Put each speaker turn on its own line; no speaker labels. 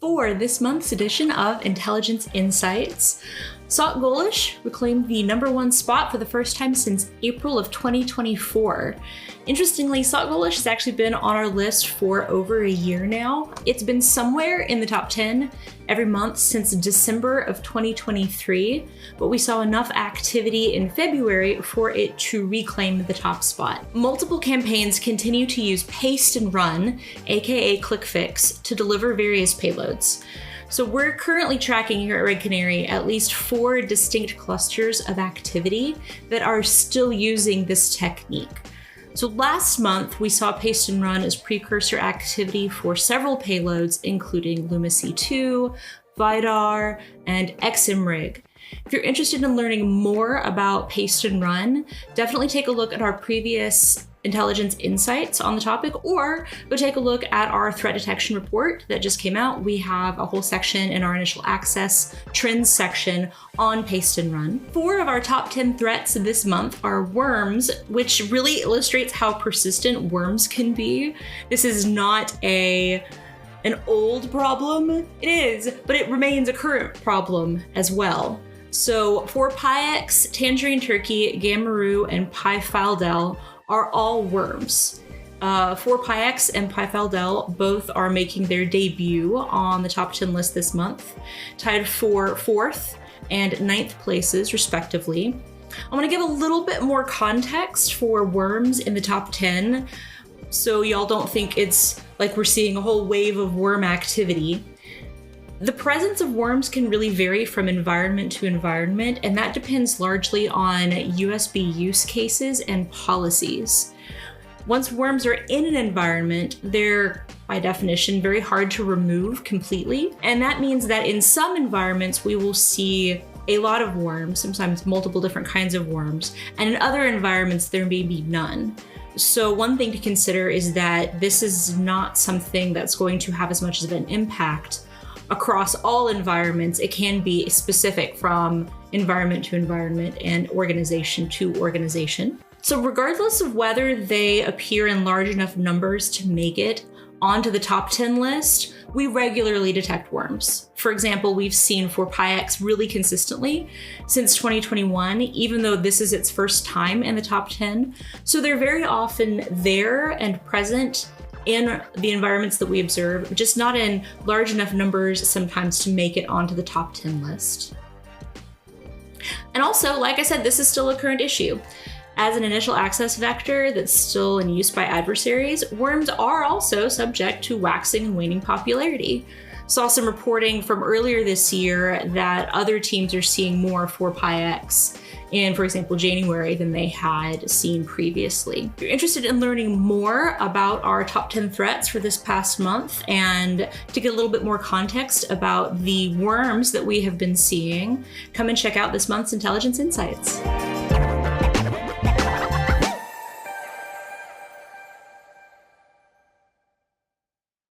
For this month's edition of Intelligence Insights, SocGolish reclaimed the #1 spot for the first time since April of 2024. Interestingly, SocGolish has actually been on our list for over a year now. It's been somewhere in the top 10 every month since December of 2023, but we saw enough activity in February for it to reclaim the top spot. Multiple campaigns continue to use paste and run, aka click fix, to deliver various payloads. So we're currently tracking here at Red Canary at least 4 distinct clusters of activity that are still using this technique. So last month, we saw paste and run as precursor activity for several payloads, including LumaC2, Vidar, and XMRig. If you're interested in learning more about paste and run, definitely take a look at our previous intelligence insights on the topic, or go take a look at our threat detection report that just came out. We have a whole section in our initial access trends section on paste and run. 4 of our top 10 threats this month are worms, which really illustrates how persistent worms can be. This is not an old problem. It is, but it remains a current problem as well. So Phorpiex, Tangerine Turkey, Gamarue, and PYFileDel are all worms. Phorpiex and PYFileDel both are making their debut on the top 10 list this month, tied for 4th and 9th places respectively. I want to give a little bit more context for worms in the top 10, so y'all don't think it's like we're seeing a whole wave of worm activity. The presence of worms can really vary from environment to environment, and that depends largely on USB use cases and policies. Once worms are in an environment, they're, by definition, very hard to remove completely. And that means that in some environments, we will see a lot of worms, sometimes multiple different kinds of worms, and in other environments, there may be none. So one thing to consider is that this is not something that's going to have as much of an impact across all environments. It can be specific from environment to environment and organization to organization. So regardless of whether they appear in large enough numbers to make it onto the top 10 list, we regularly detect worms. For example, we've seen Phorpiex really consistently since 2021, even though this is its first time in the top 10. So they're very often there and present in the environments that we observe, just not in large enough numbers sometimes to make it onto the top 10 list. And also, like I said, this is still a current issue. As an initial access vector that's still in use by adversaries, worms are also subject to waxing and waning popularity. Saw some reporting from earlier this year that other teams are seeing more Phorpiex in, for example, January than they had seen previously. If you're interested in learning more about our top 10 threats for this past month and to get a little bit more context about the worms that we have been seeing, come and check out this month's Intelligence Insights.